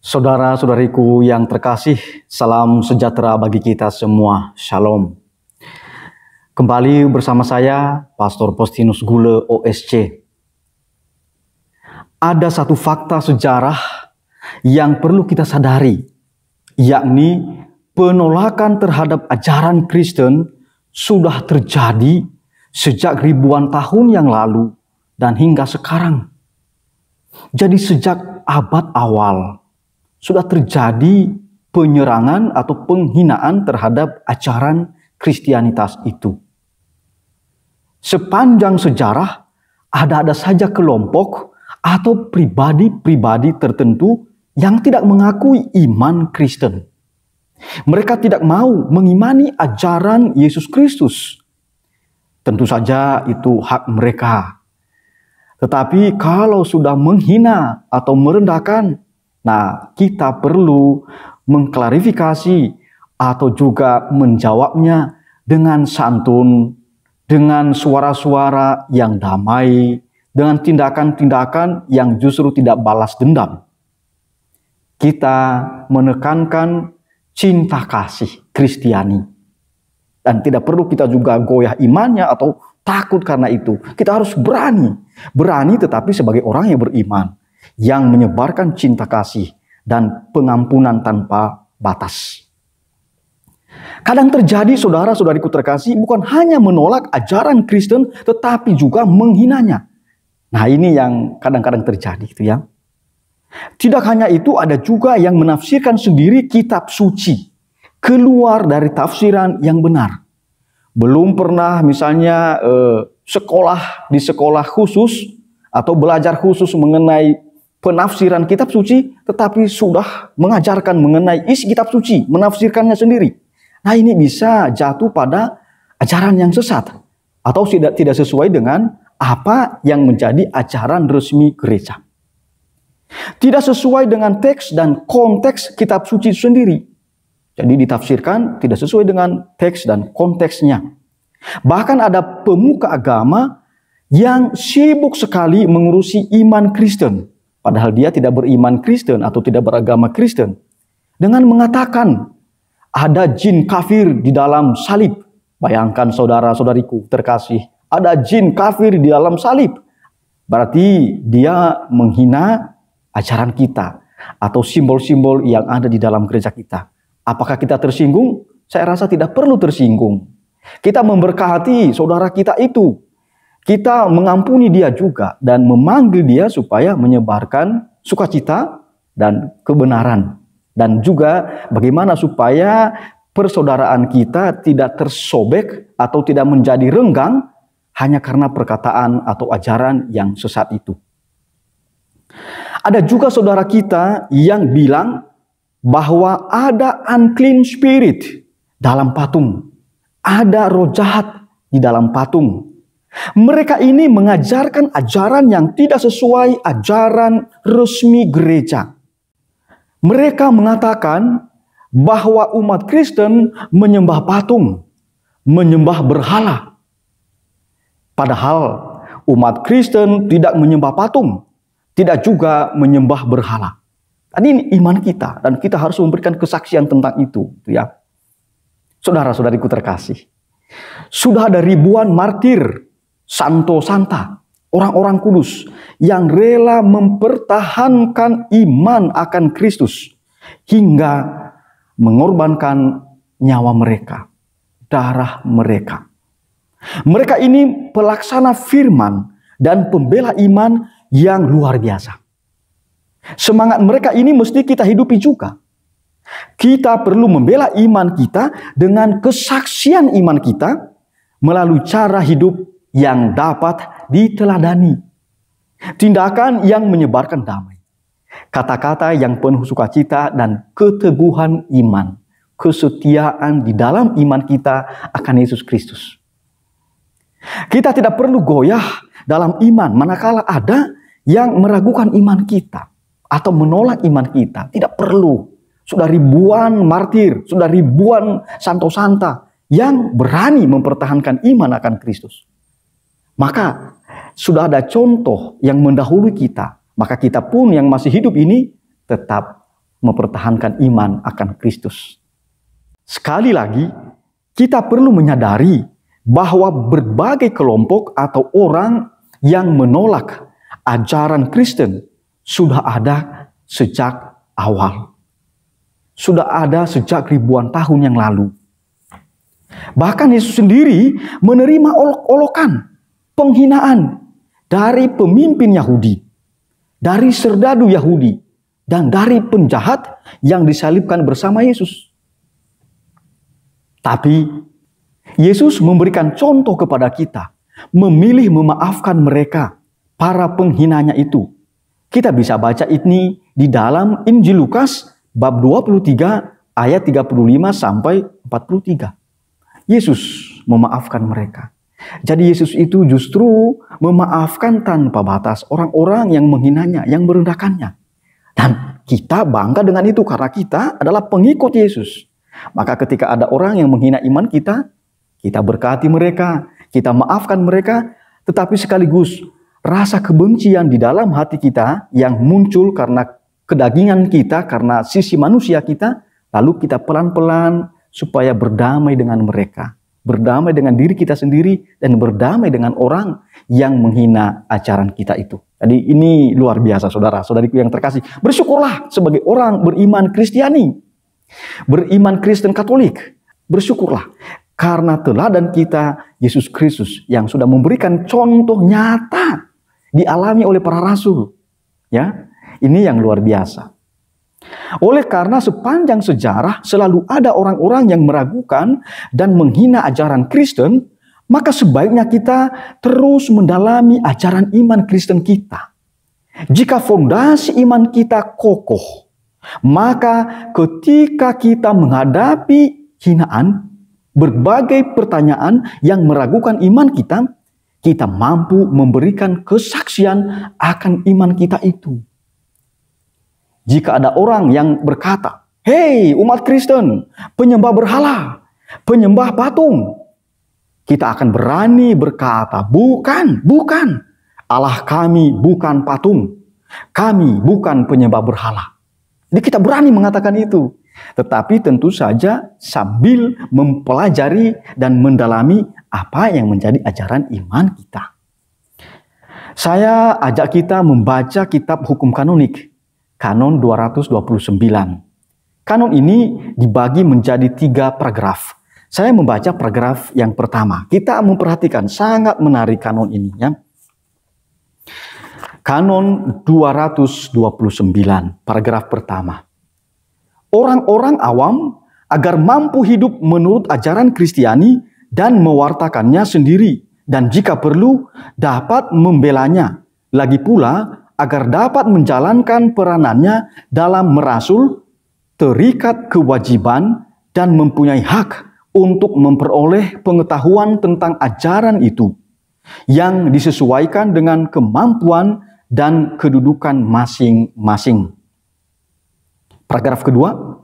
Saudara-saudariku yang terkasih, salam sejahtera bagi kita semua. Shalom. Kembali bersama saya, Pastor Postinus Gule OSC. Ada satu fakta sejarah yang perlu kita sadari, yakni penolakan terhadap ajaran Kristen sudah terjadi sejak ribuan tahun yang lalu dan hingga sekarang. Jadi sejak abad awal sudah terjadi penyerangan atau penghinaan terhadap ajaran Kristianitas itu. Sepanjang sejarah ada saja kelompok atau pribadi-pribadi tertentu yang tidak mengakui iman Kristen. Mereka tidak mau mengimani ajaran Yesus Kristus. Tentu saja itu hak mereka. Tetapi kalau sudah menghina atau merendahkan, nah, kita perlu mengklarifikasi atau juga menjawabnya dengan santun, dengan suara-suara yang damai, dengan tindakan-tindakan yang justru tidak balas dendam. Kita menekankan cinta kasih Kristiani. Dan tidak perlu kita juga goyah imannya atau takut karena itu. Kita harus berani. Berani tetapi sebagai orang yang beriman, yang menyebarkan cinta kasih dan pengampunan tanpa batas. Kadang terjadi, saudara-saudariku terkasih, bukan hanya menolak ajaran Kristen, tetapi juga menghinanya. Nah, ini yang kadang-kadang terjadi, gitu ya. Tidak hanya itu, ada juga yang menafsirkan sendiri kitab suci keluar dari tafsiran yang benar. Belum pernah misalnya di sekolah khusus atau belajar khusus mengenai penafsiran kitab suci, tetapi sudah mengajarkan mengenai isi kitab suci, menafsirkannya sendiri. Nah, ini bisa jatuh pada ajaran yang sesat atau tidak sesuai dengan apa yang menjadi ajaran resmi gereja. Tidak sesuai dengan teks dan konteks kitab suci itu sendiri. Jadi ditafsirkan tidak sesuai dengan teks dan konteksnya. Bahkan ada pemuka agama yang sibuk sekali mengurusi iman Kristen, padahal dia tidak beriman Kristen atau tidak beragama Kristen, dengan mengatakan ada jin kafir di dalam salib. Bayangkan saudara-saudariku terkasih, ada jin kafir di dalam salib. Berarti dia menghina ajaran kita atau simbol-simbol yang ada di dalam gereja kita. Apakah kita tersinggung? Saya rasa tidak perlu tersinggung. Kita memberkati saudara kita itu. Kita mengampuni dia juga dan memanggil dia supaya menyebarkan sukacita dan kebenaran. Dan juga bagaimana supaya persaudaraan kita tidak tersobek atau tidak menjadi renggang hanya karena perkataan atau ajaran yang sesat itu. Ada juga saudara kita yang bilang bahwa ada unclean spirit dalam patung. Ada roh jahat di dalam patung. Mereka ini mengajarkan ajaran yang tidak sesuai ajaran resmi gereja. Mereka mengatakan bahwa umat Kristen menyembah patung, menyembah berhala. Padahal umat Kristen tidak menyembah patung, tidak juga menyembah berhala. Ini iman kita dan kita harus memberikan kesaksian tentang itu, ya. Saudara-saudariku terkasih, sudah ada ribuan martir, santo-santa, orang-orang kudus yang rela mempertahankan iman akan Kristus hingga mengorbankan nyawa mereka, darah mereka. Mereka ini pelaksana firman dan pembela iman yang luar biasa. Semangat mereka ini mesti kita hidupi juga. Kita perlu membela iman kita dengan kesaksian iman kita melalui cara hidup yang dapat diteladani. Tindakan yang menyebarkan damai. Kata-kata yang penuh sukacita dan keteguhan iman. Kesetiaan di dalam iman kita akan Yesus Kristus. Kita tidak perlu goyah dalam iman manakala ada yang meragukan iman kita atau menolak iman kita. Tidak perlu. Sudah ribuan martir, sudah ribuan santo-santa yang berani mempertahankan iman akan Kristus. Maka sudah ada contoh yang mendahului kita. Maka kita pun yang masih hidup ini tetap mempertahankan iman akan Kristus. Sekali lagi, kita perlu menyadari bahwa berbagai kelompok atau orang yang menolak ajaran Kristen sudah ada sejak awal. Sudah ada sejak ribuan tahun yang lalu. Bahkan Yesus sendiri menerima olok-olokan, penghinaan dari pemimpin Yahudi, dari serdadu Yahudi, dan dari penjahat yang disalibkan bersama Yesus. Tapi Yesus memberikan contoh kepada kita, memilih memaafkan mereka, para penghinanya itu. Kita bisa baca ini di dalam Injil Lukas bab 23 ayat 35 sampai 43. Yesus memaafkan mereka. Jadi Yesus itu justru memaafkan tanpa batas orang-orang yang menghinanya, yang merendahkannya. Dan kita bangga dengan itu karena kita adalah pengikut Yesus. Maka ketika ada orang yang menghina iman kita, kita berkati mereka, kita maafkan mereka, tetapi sekaligus rasa kebencian di dalam hati kita yang muncul karena kedagingan kita, karena sisi manusia kita, lalu kita pelan-pelan supaya berdamai dengan mereka, berdamai dengan diri kita sendiri, dan berdamai dengan orang yang menghina ajaran kita itu. Jadi ini luar biasa saudara-saudariku yang terkasih. Bersyukurlah sebagai orang beriman Kristiani, beriman Kristen Katolik. Bersyukurlah karena teladan kita Yesus Kristus yang sudah memberikan contoh nyata dialami oleh para rasul. Ya, ini yang luar biasa. Oleh karena sepanjang sejarah selalu ada orang-orang yang meragukan dan menghina ajaran Kristen, maka sebaiknya kita terus mendalami ajaran iman Kristen kita. Jika fondasi iman kita kokoh, maka ketika kita menghadapi hinaan, berbagai pertanyaan yang meragukan iman kita, kita mampu memberikan kesaksian akan iman kita itu. Jika ada orang yang berkata, "Hei umat Kristen, penyembah berhala, penyembah patung," kita akan berani berkata, bukan. Allah kami bukan patung. Kami bukan penyembah berhala. Jadi kita berani mengatakan itu. Tetapi tentu saja sambil mempelajari dan mendalami apa yang menjadi ajaran iman kita. Saya ajak kita membaca kitab hukum kanonik. Kanon 229. Kanon ini dibagi menjadi 3 paragraf. Saya membaca paragraf yang pertama. Kita memperhatikan, sangat menarik kanon ini. Ya. Kanon 229, paragraf pertama. Orang-orang awam agar mampu hidup menurut ajaran Kristiani dan mewartakannya sendiri. Dan jika perlu, dapat membelanya. Lagi pula, agar dapat menjalankan peranannya dalam merasul, terikat kewajiban, dan mempunyai hak untuk memperoleh pengetahuan tentang ajaran itu, yang disesuaikan dengan kemampuan dan kedudukan masing-masing. Paragraf kedua,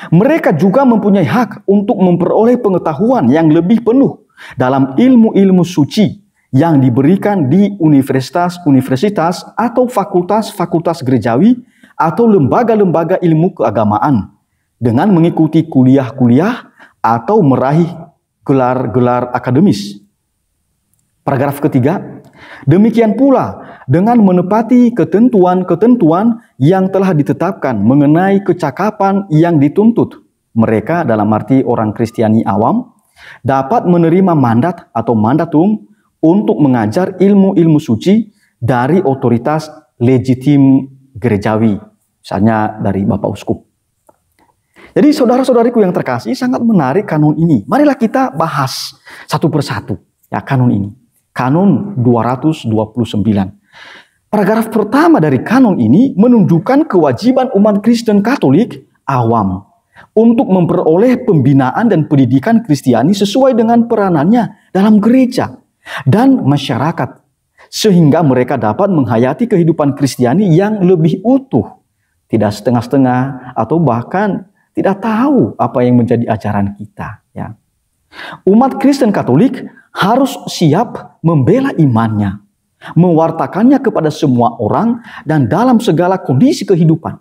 mereka juga mempunyai hak untuk memperoleh pengetahuan yang lebih penuh dalam ilmu-ilmu suci yang diberikan di universitas-universitas atau fakultas-fakultas gerejawi atau lembaga-lembaga ilmu keagamaan dengan mengikuti kuliah-kuliah atau meraih gelar-gelar akademis. Paragraf ketiga, demikian pula dengan menepati ketentuan-ketentuan yang telah ditetapkan mengenai kecakapan yang dituntut. Mereka dalam arti orang Kristiani awam dapat menerima mandat atau mandatum untuk mengajar ilmu-ilmu suci dari otoritas legitim gerejawi, misalnya dari Bapak Uskup. Jadi saudara-saudariku yang terkasih, sangat menarik kanon ini. Marilah kita bahas satu persatu ya kanon ini. Kanon 229. Paragraf pertama dari kanon ini menunjukkan kewajiban umat Kristen Katolik awam untuk memperoleh pembinaan dan pendidikan Kristiani sesuai dengan peranannya dalam gereja dan masyarakat, sehingga mereka dapat menghayati kehidupan Kristiani yang lebih utuh, tidak setengah-setengah atau bahkan tidak tahu apa yang menjadi ajaran kita. Ya. Umat Kristen Katolik harus siap membela imannya, mewartakannya kepada semua orang dan dalam segala kondisi kehidupan.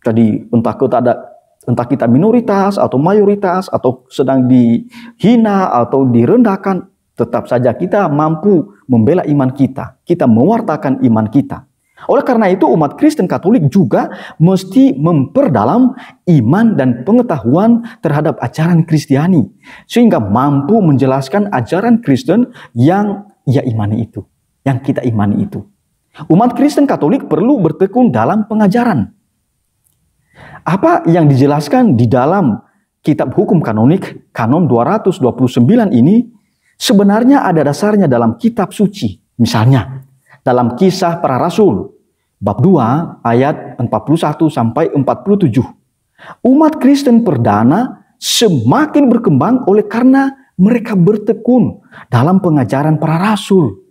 Jadi entah kita minoritas atau mayoritas atau sedang dihina atau direndahkan, tetap saja kita mampu membela iman kita. Kita mewartakan iman kita. Oleh karena itu umat Kristen Katolik juga mesti memperdalam iman dan pengetahuan terhadap ajaran Kristiani. Sehingga mampu menjelaskan ajaran Kristen yang ia imani itu. Yang kita imani itu. Umat Kristen Katolik perlu bertekun dalam pengajaran. Apa yang dijelaskan di dalam kitab hukum kanonik, kanon 229 ini, sebenarnya ada dasarnya dalam kitab suci. Misalnya, dalam Kisah Para Rasul, bab 2 ayat 41 sampai 47. Umat Kristen perdana semakin berkembang oleh karena mereka bertekun dalam pengajaran para rasul.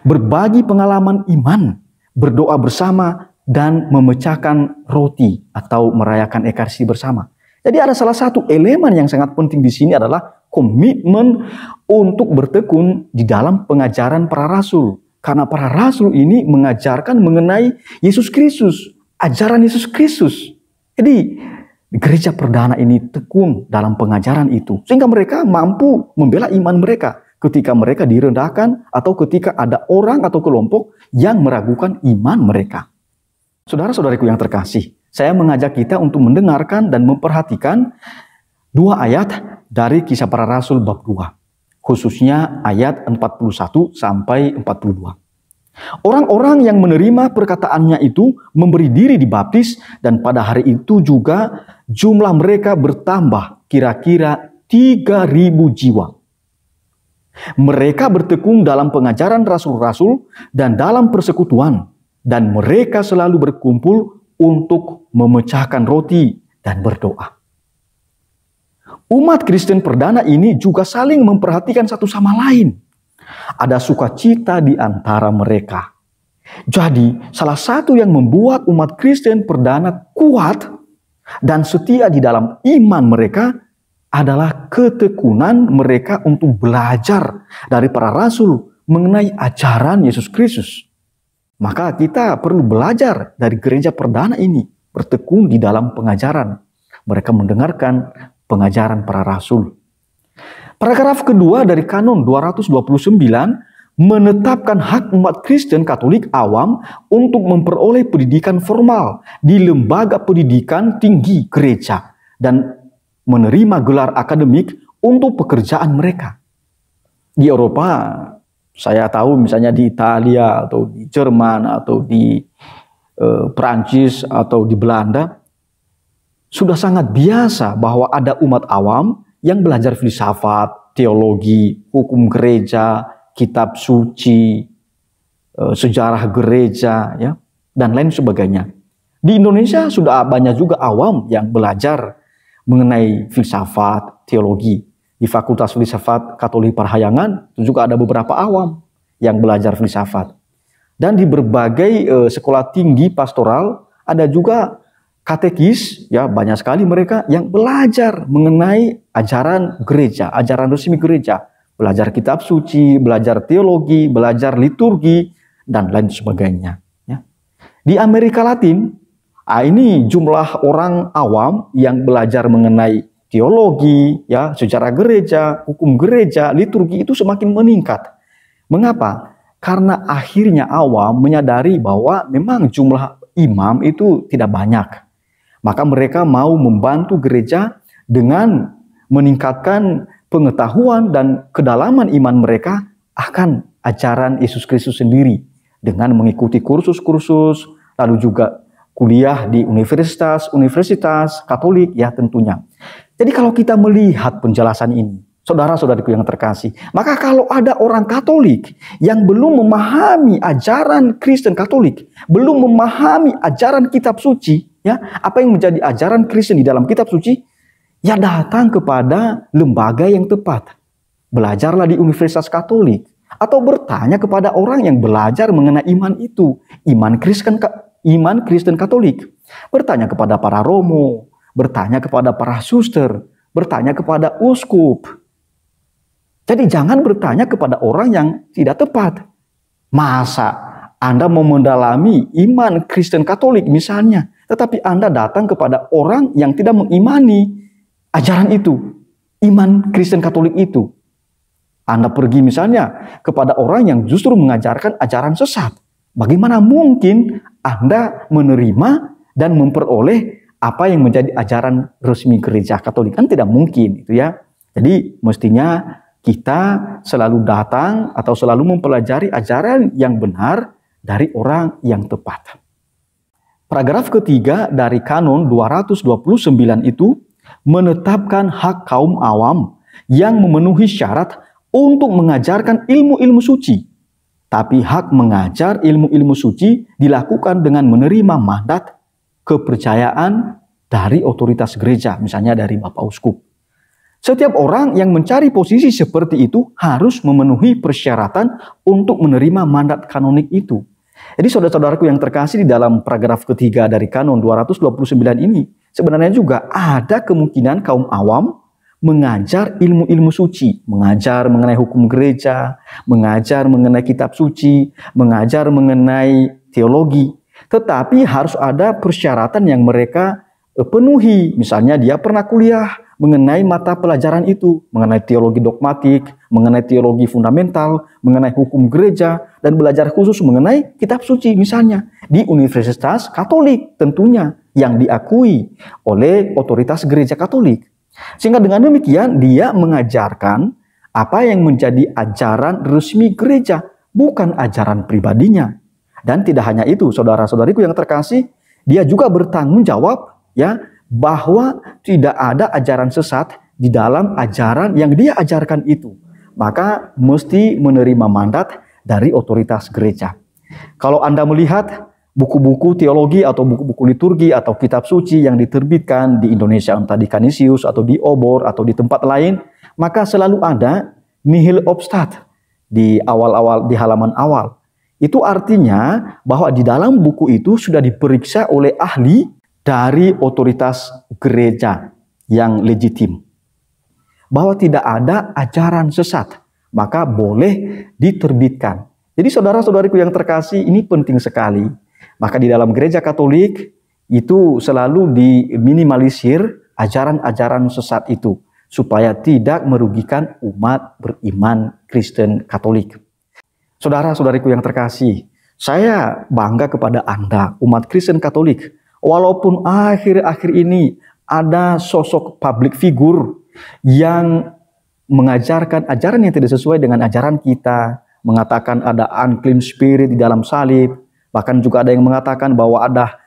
Berbagi pengalaman iman, berdoa bersama, dan memecahkan roti atau merayakan ekaristi bersama. Jadi ada salah satu elemen yang sangat penting di sini adalah komitmen untuk bertekun di dalam pengajaran para rasul. Karena para rasul ini mengajarkan mengenai Yesus Kristus, ajaran Yesus Kristus. Jadi gereja perdana ini tekun dalam pengajaran itu. Sehingga mereka mampu membela iman mereka ketika mereka direndahkan atau ketika ada orang atau kelompok yang meragukan iman mereka. Saudara-saudariku yang terkasih, saya mengajak kita untuk mendengarkan dan memperhatikan dua ayat dari Kisah Para Rasul bab 2. Khususnya ayat 41 sampai 42. Orang-orang yang menerima perkataannya itu memberi diri dibaptis, dan pada hari itu juga jumlah mereka bertambah kira-kira 3.000 jiwa. Mereka bertekun dalam pengajaran rasul-rasul dan dalam persekutuan, dan mereka selalu berkumpul untuk memecahkan roti dan berdoa. Umat Kristen perdana ini juga saling memperhatikan satu sama lain. Ada sukacita di antara mereka. Jadi, salah satu yang membuat umat Kristen perdana kuat dan setia di dalam iman mereka adalah ketekunan mereka untuk belajar dari para rasul mengenai ajaran Yesus Kristus. Maka kita perlu belajar dari gereja perdana ini, bertekun di dalam pengajaran. Mereka mendengarkan pengajaran para rasul. Paragraf kedua dari kanon 229 menetapkan hak umat Kristen Katolik awam untuk memperoleh pendidikan formal di lembaga pendidikan tinggi gereja dan menerima gelar akademik untuk pekerjaan mereka. Di Eropa, saya tahu misalnya di Italia atau di Jerman atau di Perancis atau di Belanda, sudah sangat biasa bahwa ada umat awam yang belajar filsafat, teologi, hukum gereja, kitab suci, sejarah gereja, ya, dan lain sebagainya. Di Indonesia sudah banyak juga awam yang belajar mengenai filsafat, teologi. Di Fakultas Filsafat Katolik Parahyangan juga ada beberapa awam yang belajar filsafat. Dan di berbagai sekolah tinggi pastoral ada juga katekis, ya, banyak sekali mereka yang belajar mengenai ajaran gereja, ajaran resmi gereja, belajar kitab suci, belajar teologi, belajar liturgi, dan lain sebagainya. Ya. Di Amerika Latin, ini jumlah orang awam yang belajar mengenai teologi, ya, sejarah gereja, hukum gereja, liturgi itu semakin meningkat. Mengapa? Karena akhirnya awam menyadari bahwa memang jumlah imam itu tidak banyak. Maka mereka mau membantu gereja dengan meningkatkan pengetahuan dan kedalaman iman mereka akan ajaran Yesus Kristus sendiri. Dengan mengikuti kursus-kursus, lalu juga kuliah di universitas Katolik, ya tentunya. Jadi kalau kita melihat penjelasan ini, saudara-saudariku yang terkasih, maka kalau ada orang Katolik yang belum memahami ajaran Kristen Katolik, belum memahami ajaran kitab suci, ya, apa yang menjadi ajaran Kristen di dalam kitab suci, ya datang kepada lembaga yang tepat. Belajarlah di Universitas Katolik atau bertanya kepada orang yang belajar mengenai iman itu, iman Kristen Katolik. Bertanya kepada para romo, bertanya kepada para suster, bertanya kepada uskup. Jadi jangan bertanya kepada orang yang tidak tepat. Masa Anda mau mendalami iman Kristen Katolik misalnya, tetapi Anda datang kepada orang yang tidak mengimani ajaran itu, iman Kristen Katolik itu. Anda pergi misalnya kepada orang yang justru mengajarkan ajaran sesat. Bagaimana mungkin Anda menerima dan memperoleh apa yang menjadi ajaran resmi gereja Katolik? Kan tidak mungkin itu ya. Jadi mestinya kita selalu datang atau selalu mempelajari ajaran yang benar dari orang yang tepat. Paragraf ketiga dari Kanon 229 itu menetapkan hak kaum awam yang memenuhi syarat untuk mengajarkan ilmu-ilmu suci. Tapi hak mengajar ilmu-ilmu suci dilakukan dengan menerima mandat kepercayaan dari otoritas gereja, misalnya dari Bapak Uskup. Setiap orang yang mencari posisi seperti itu harus memenuhi persyaratan untuk menerima mandat kanonik itu. Jadi saudara-saudaraku yang terkasih, di dalam paragraf ketiga dari Kanon 229 ini, sebenarnya juga ada kemungkinan kaum awam mengajar ilmu-ilmu suci, mengajar mengenai hukum gereja, mengajar mengenai kitab suci, mengajar mengenai teologi. Tetapi harus ada persyaratan yang mereka penuhi. Misalnya dia pernah kuliah mengenai mata pelajaran itu, mengenai teologi dogmatik, mengenai teologi fundamental, mengenai hukum gereja, dan belajar khusus mengenai kitab suci misalnya di Universitas Katolik tentunya yang diakui oleh otoritas gereja Katolik. Sehingga dengan demikian dia mengajarkan apa yang menjadi ajaran resmi gereja, bukan ajaran pribadinya. Dan tidak hanya itu, saudara-saudariku yang terkasih, dia juga bertanggung jawab ya bahwa tidak ada ajaran sesat di dalam ajaran yang dia ajarkan itu. Maka mesti menerima mandat dari otoritas gereja. Kalau Anda melihat buku-buku teologi atau buku-buku liturgi atau kitab suci yang diterbitkan di Indonesia, entah di Canisius atau di Obor atau di tempat lain, maka selalu ada nihil obstat di awal-awal, di halaman awal. Itu artinya bahwa di dalam buku itu sudah diperiksa oleh ahli dari otoritas gereja yang legitim, bahwa tidak ada ajaran sesat, maka boleh diterbitkan. Jadi saudara-saudariku yang terkasih, ini penting sekali. Maka di dalam gereja Katolik itu selalu diminimalisir ajaran-ajaran sesat itu, supaya tidak merugikan umat beriman Kristen Katolik. Saudara-saudariku yang terkasih, saya bangga kepada Anda, umat Kristen Katolik. Walaupun akhir-akhir ini ada sosok public figure yang mengajarkan ajaran yang tidak sesuai dengan ajaran kita, mengatakan ada unclean spirit di dalam salib, bahkan juga ada yang mengatakan bahwa ada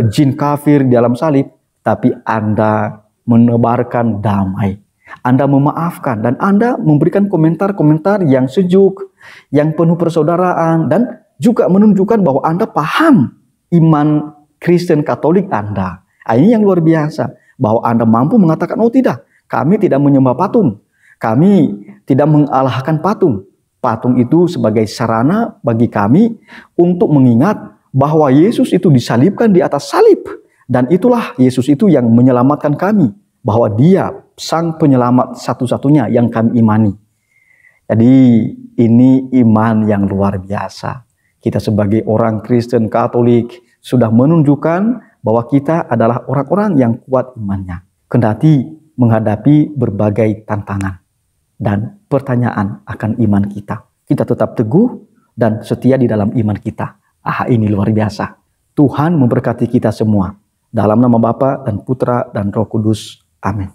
jin kafir di dalam salib, tapi Anda menebarkan damai, Anda memaafkan, dan Anda memberikan komentar-komentar yang sejuk, yang penuh persaudaraan, dan juga menunjukkan bahwa Anda paham iman Kristen Katolik Anda. Ini yang luar biasa, bahwa Anda mampu mengatakan, oh tidak, kami tidak menyembah patung, kami tidak mengalahkan patung. Patung itu sebagai sarana bagi kami untuk mengingat bahwa Yesus itu disalibkan di atas salib, dan itulah Yesus itu yang menyelamatkan kami, bahwa Dia sang penyelamat satu-satunya yang kami imani. Jadi ini iman yang luar biasa. Kita sebagai orang Kristen Katolik sudah menunjukkan bahwa kita adalah orang-orang yang kuat imannya, kendati menghadapi berbagai tantangan dan pertanyaan akan iman kita. Kita tetap teguh dan setia di dalam iman kita. Ini luar biasa. Tuhan memberkati kita semua. Dalam nama Bapa dan Putra dan Roh Kudus. Amin.